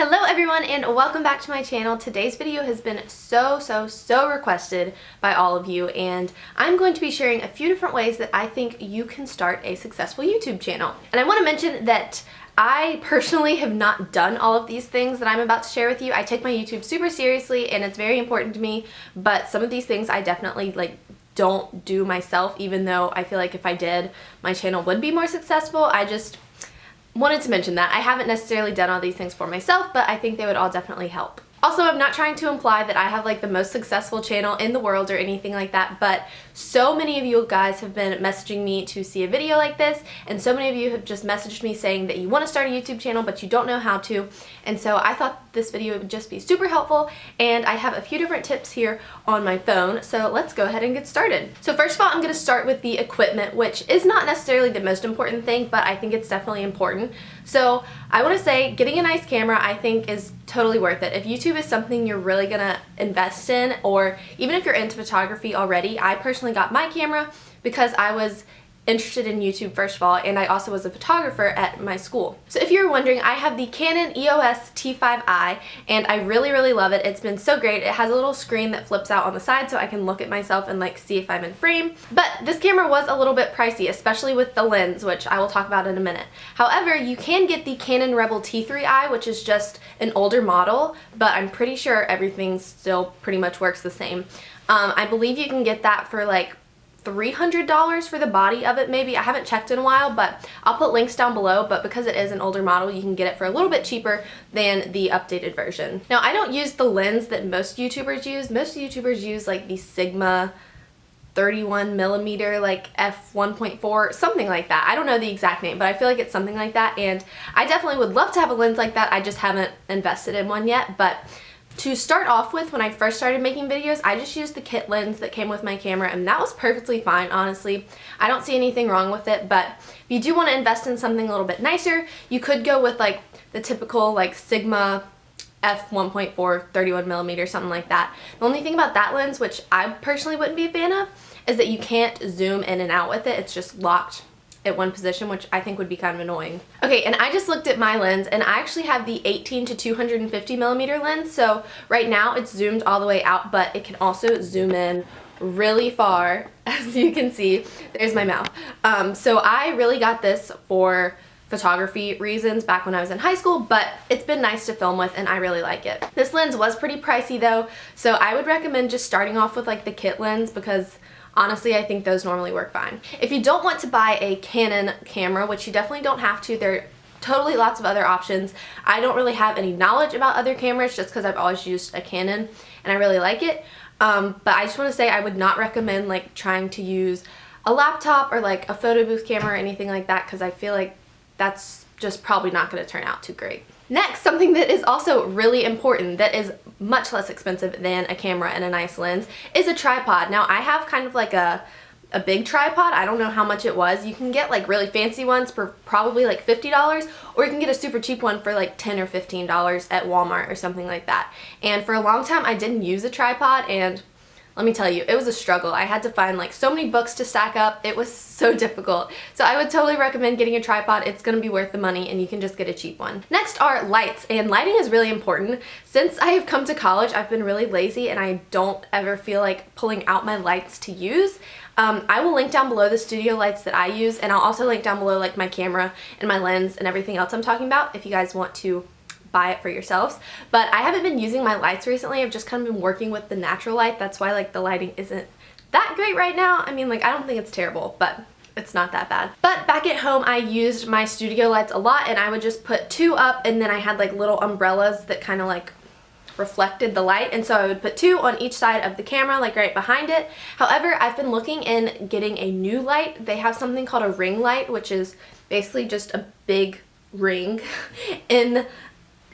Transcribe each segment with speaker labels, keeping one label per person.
Speaker 1: Hello everyone and welcome back to my channel. Today's video has been so requested by all of you, and I'm going to be sharing a few different ways that I think you can start a successful YouTube channel. And I want to mention that I personally have not done all of these things that I'm about to share with you. I take my YouTube super seriously and it's very important to me, but some of these things I definitely don't do myself, even though I feel like if I did, my channel would be more successful. I just wanted to mention that. I haven't necessarily done all these things for myself, but I think they would all definitely help. Also, I'm not trying to imply that I have the most successful channel in the world or anything like that, but so many of you guys have been messaging me to see a video like this, and so many of you have just messaged me saying that you want to start a YouTube channel but you don't know how to, and so I thought this video would just be super helpful, and I have a few different tips here on my phone, so let's go ahead and get started. So first of all, I'm going to start with the equipment, which is not necessarily the most important thing, but I think it's definitely important. So I want to say getting a nice camera I think is totally worth it. If YouTube is something you're really gonna invest in, or even if you're into photography already, I personally got my camera because I was interested in YouTube first of all, and I also was a photographer at my school. So if you're wondering, I have the Canon EOS T5i and I really love it. It's been so great. It has a little screen that flips out on the side so I can look at myself and see if I'm in frame. But this camera was a little bit pricey, especially with the lens, which I will talk about in a minute. However, you can get the Canon Rebel T3i, which is just an older model, but I'm pretty sure everything still pretty much works the same. I believe you can get that for $300 for the body of it maybe. I haven't checked in a while, but I'll put links down below, but because it is an older model, you can get it for a little bit cheaper than the updated version. Now, I don't use the lens that most YouTubers use. Most YouTubers use the Sigma 31mm f1.4, something like that. I don't know the exact name, but I feel like it's something like that, and I definitely would love to have a lens like that. I just haven't invested in one yet, but to start off with, when I first started making videos, I just used the kit lens that came with my camera, and that was perfectly fine, honestly. I don't see anything wrong with it, but if you do want to invest in something a little bit nicer, you could go with the typical Sigma f1.4 31mm, something like that. The only thing about that lens, which I personally wouldn't be a fan of, is that you can't zoom in and out with it. It's just locked at one position, which I think would be kind of annoying. Okay, and I just looked at my lens, and I actually have the 18 to 250mm lens, so right now it's zoomed all the way out, but it can also zoom in really far, as you can see. There's my mouth. So I really got this for photography reasons back when I was in high school, but it's been nice to film with and I really like it. This lens was pretty pricey though, so I would recommend just starting off with the kit lens, because honestly, I think those normally work fine. If you don't want to buy a Canon camera, which you definitely don't have to, there are totally lots of other options. I don't really have any knowledge about other cameras just because I've always used a Canon and I really like it. But I just want to say I would not recommend trying to use a laptop or a photo booth camera or anything like that, because I feel like that's just probably not going to turn out too great. Next, something that is also really important that is much less expensive than a camera and a nice lens is a tripod. Now, I have kind of a big tripod. I don't know how much it was. You can get really fancy ones for probably $50, or you can get a super cheap one for $10 or $15 at Walmart or something like that. And for a long time, I didn't use a tripod, and let me tell you, it was a struggle. I had to find so many books to stack up. It was so difficult. So I would totally recommend getting a tripod. It's gonna be worth the money and you can just get a cheap one. Next are lights, and lighting is really important. Since I have come to college, I've been really lazy and I don't ever feel like pulling out my lights to use. I will link down below the studio lights that I use, and I'll also link down below my camera and my lens and everything else I'm talking about if you guys want to buy it for yourselves. But I haven't been using my lights recently. I've just kind of been working with the natural light. That's why the lighting isn't that great right now. I mean, I don't think it's terrible, but it's not that bad. But back at home, I used my studio lights a lot, and I would just put two up, and then I had little umbrellas that kind of reflected the light, and so I would put two on each side of the camera, right behind it. However, I've been looking in getting a new light. They have something called a ring light, which is basically just a big ring in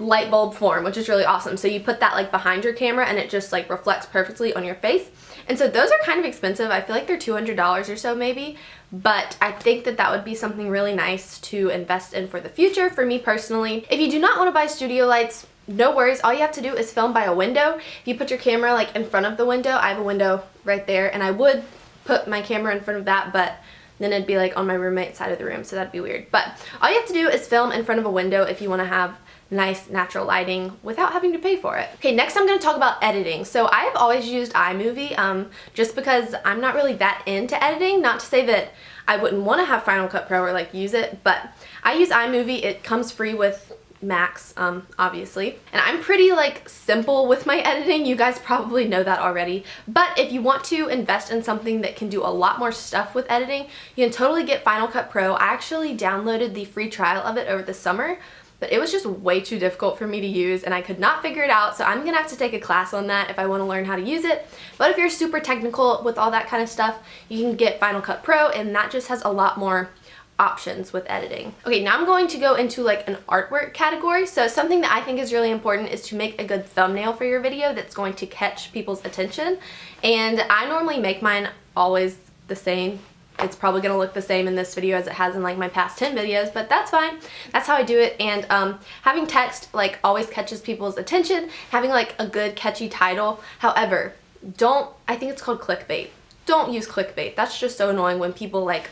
Speaker 1: light bulb form, which is really awesome. So you put that behind your camera and it just reflects perfectly on your face. And so those are kind of expensive. I feel like they're $200 or so maybe, but I think that that would be something really nice to invest in for the future for me personally. If you do not want to buy studio lights, no worries. All you have to do is film by a window. If you put your camera in front of the window, I have a window right there, and I would put my camera in front of that, but then it'd be on my roommate's side of the room, so that'd be weird. But all you have to do is film in front of a window if you want to have nice natural lighting without having to pay for it. Okay, next I'm going to talk about editing. So I have always used iMovie just because I'm not really that into editing. Not to say that I wouldn't want to have Final Cut Pro or like use it, but I use iMovie. It comes free with Macs, obviously. And I'm pretty like simple with my editing. You guys probably know that already. But if you want to invest in something that can do a lot more stuff with editing, you can totally get Final Cut Pro. I actually downloaded the free trial of it over the summer, but it was just way too difficult for me to use and I could not figure it out. So I'm gonna have to take a class on that if I want to learn how to use it. But if you're super technical with all that kind of stuff, you can get Final Cut Pro, and that just has a lot more options with editing. Okay, now I'm going to go into like an artwork category. So something that I think is really important is to make a good thumbnail for your video that's going to catch people's attention. And I normally make mine always the same. It's probably gonna look the same in this video as it has in like my past 10 videos, but that's fine. That's how I do it. And having text like always catches people's attention, having like a good catchy title. However, I think it's called clickbait. Don't use clickbait. That's just so annoying when people like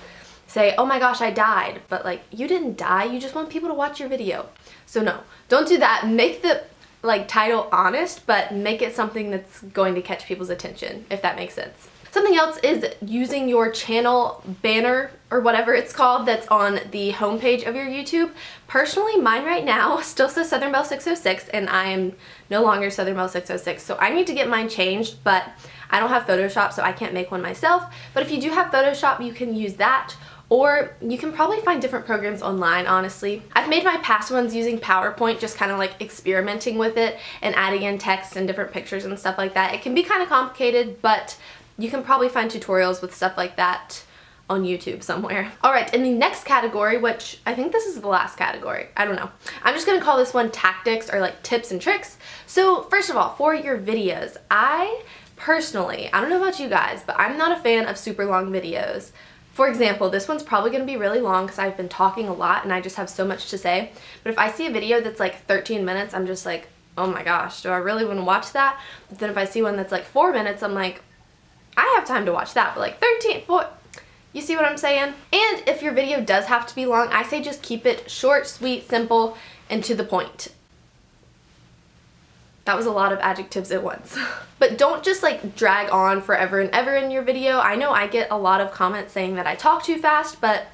Speaker 1: say, oh my gosh, I died. But like, you didn't die, you just want people to watch your video. So no, don't do that. Make the like title honest, but make it something that's going to catch people's attention, if that makes sense. Something else is using your channel banner or whatever it's called that's on the homepage of your YouTube. Personally, mine right now still says Southern Belle 606 and I am no longer Southern Belle 606. So I need to get mine changed, but I don't have Photoshop, so I can't make one myself. But if you do have Photoshop, you can use that. Or you can probably find different programs online, honestly. I've made my past ones using PowerPoint, just kind of like experimenting with it and adding in text and different pictures and stuff like that. It can be kind of complicated, but you can probably find tutorials with stuff like that on YouTube somewhere. Alright, in the next category, which I think this is the last category, I don't know. I'm just gonna call this one tactics or like tips and tricks. So first of all, for your videos, I personally, I don't know about you guys, but I'm not a fan of super long videos. For example, this one's probably going to be really long because I've been talking a lot and I just have so much to say. But if I see a video that's like 13 minutes, I'm just like, oh my gosh, do I really want to watch that? But then if I see one that's like 4 minutes, I'm like, I have time to watch that. But like 4, you see what I'm saying? And if your video does have to be long, I say just keep it short, sweet, simple, and to the point. That was a lot of adjectives at once. But don't just like drag on forever and ever in your video. I know I get a lot of comments saying that I talk too fast, but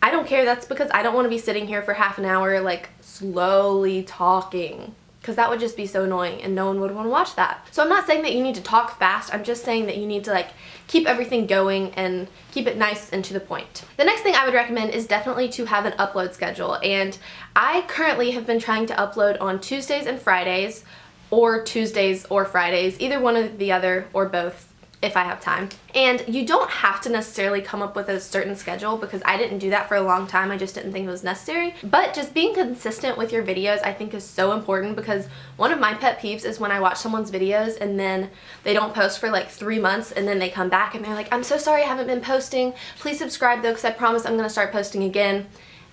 Speaker 1: I don't care. That's because I don't want to be sitting here for half an hour like slowly talking, because that would just be so annoying and no one would want to watch that. So I'm not saying that you need to talk fast. I'm just saying that you need to like keep everything going and keep it nice and to the point. The next thing I would recommend is definitely to have an upload schedule. And I currently have been trying to upload on Tuesdays and Fridays, or Tuesdays or Fridays, either one or the other, or both if I have time. And you don't have to necessarily come up with a certain schedule, because I didn't do that for a long time. I just didn't think it was necessary. But just being consistent with your videos I think is so important, because one of my pet peeves is when I watch someone's videos and then they don't post for like 3 months and then they come back and they're like, I'm so sorry I haven't been posting. Please subscribe though, because I promise I'm gonna start posting again.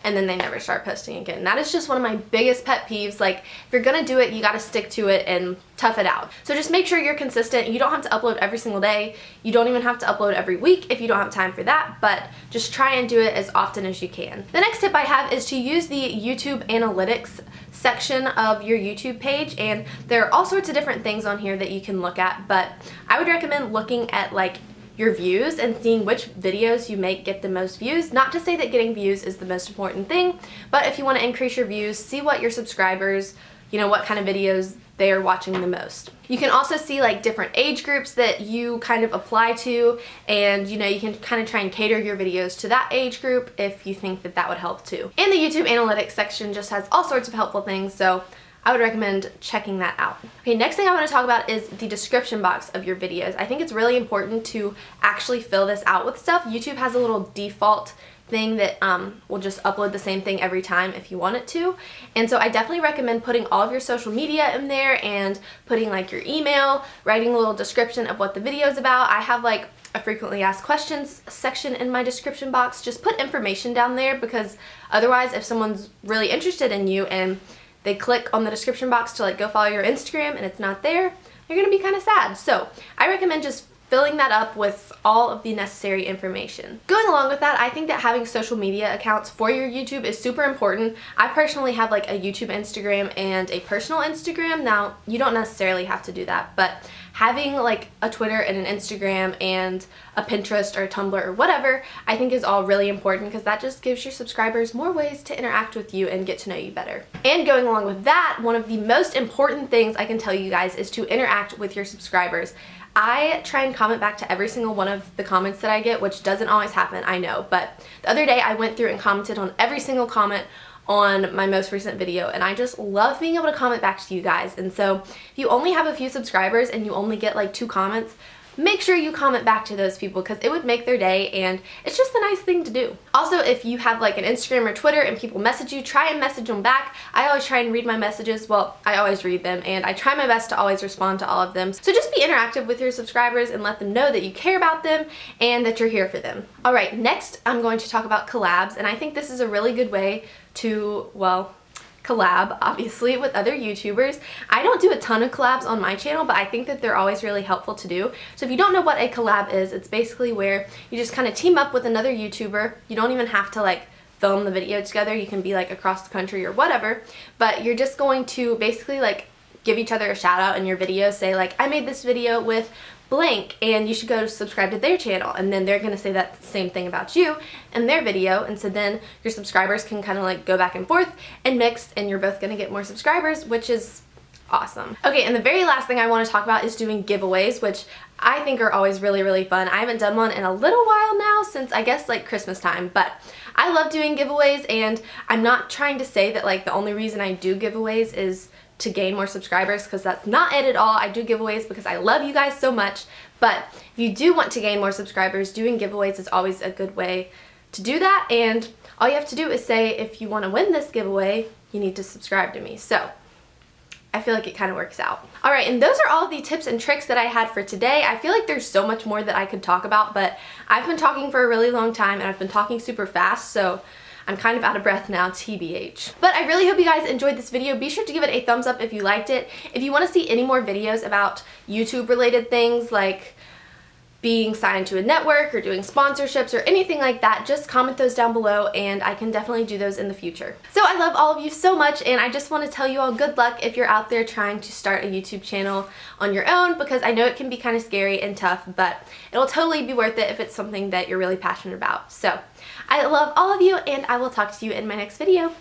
Speaker 1: And then they never start posting again. That is just one of my biggest pet peeves. Like, if you're gonna do it, you gotta stick to it and tough it out. So just make sure you're consistent. You don't have to upload every single day. You don't even have to upload every week if you don't have time for that, but just try and do it as often as you can. The next tip I have is to use the YouTube analytics section of your YouTube page, and there are all sorts of different things on here that you can look at, but I would recommend looking at like your views and seeing which videos you make get the most views. Not to say that getting views is the most important thing, but if you want to increase your views, see what your subscribers, you know, what kind of videos they are watching the most. You can also see like different age groups that you kind of apply to, and you know, you can kind of try and cater your videos to that age group if you think that that would help too. And the YouTube analytics section just has all sorts of helpful things, so I would recommend checking that out. Okay, next thing I want to talk about is the description box of your videos. I think it's really important to actually fill this out with stuff. YouTube has a little default thing that will just upload the same thing every time if you want it to. And so I definitely recommend putting all of your social media in there and putting like your email, writing a little description of what the video is about. I have like a frequently asked questions section in my description box. Just put information down there, because otherwise if someone's really interested in you and they click on the description box to like go follow your Instagram and it's not there, you're gonna be kind of sad. So I recommend just filling that up with all of the necessary information. Going along with that, I think that having social media accounts for your YouTube is super important. I personally have like a YouTube Instagram and a personal Instagram. Now, you don't necessarily have to do that, but having like a Twitter and an Instagram and a Pinterest or a Tumblr or whatever, I think is all really important because that just gives your subscribers more ways to interact with you and get to know you better. And going along with that, one of the most important things I can tell you guys is to interact with your subscribers. I try and comment back to every single one of the comments that I get, which doesn't always happen, I know, but the other day I went through and commented on every single comment on my most recent video, and I just love being able to comment back to you guys. And so if you only have a few subscribers and you only get like 2 comments, make sure you comment back to those people because it would make their day and it's just a nice thing to do. Also, if you have like an Instagram or Twitter and people message you, try and message them back. I always try and read my messages. Well, I always read them and I try my best to always respond to all of them. So just be interactive with your subscribers and let them know that you care about them and that you're here for them. Alright, next I'm going to talk about collabs, and I think this is a really good way to, well, collab obviously with other YouTubers. I don't do a ton of collabs on my channel, but I think that they're always really helpful to do. So if you don't know what a collab is, it's basically where you just kind of team up with another YouTuber. You don't even have to like film the video together. You can be like across the country or whatever, but you're just going to basically like give each other a shout out in your video. Say like, I made this video with blank and you should go subscribe to their channel, and then they're going to say that same thing about you in their video, and so then your subscribers can kind of like go back and forth and mix, and you're both going to get more subscribers, which is awesome. Okay, and the very last thing I want to talk about is doing giveaways, which I think are always really fun. I haven't done one in a little while now, since I guess like Christmas time, but I love doing giveaways, and I'm not trying to say that like the only reason I do giveaways is to gain more subscribers, because that's not it at all. I do giveaways because I love you guys so much, but if you do want to gain more subscribers, doing giveaways is always a good way to do that, and all you have to do is say, if you want to win this giveaway, you need to subscribe to me. So I feel like it kind of works out. Alright, and those are all of the tips and tricks that I had for today. I feel like there's so much more that I could talk about, but I've been talking for a really long time and I've been talking super fast, so I'm kind of out of breath now, TBH. But I really hope you guys enjoyed this video. Be sure to give it a thumbs up if you liked it. If you want to see any more videos about YouTube related things like being signed to a network or doing sponsorships or anything like that, just comment those down below and I can definitely do those in the future. So I love all of you so much, and I just want to tell you all good luck if you're out there trying to start a YouTube channel on your own, because I know it can be kind of scary and tough, but it'll totally be worth it if it's something that you're really passionate about. So I love all of you, and I will talk to you in my next video.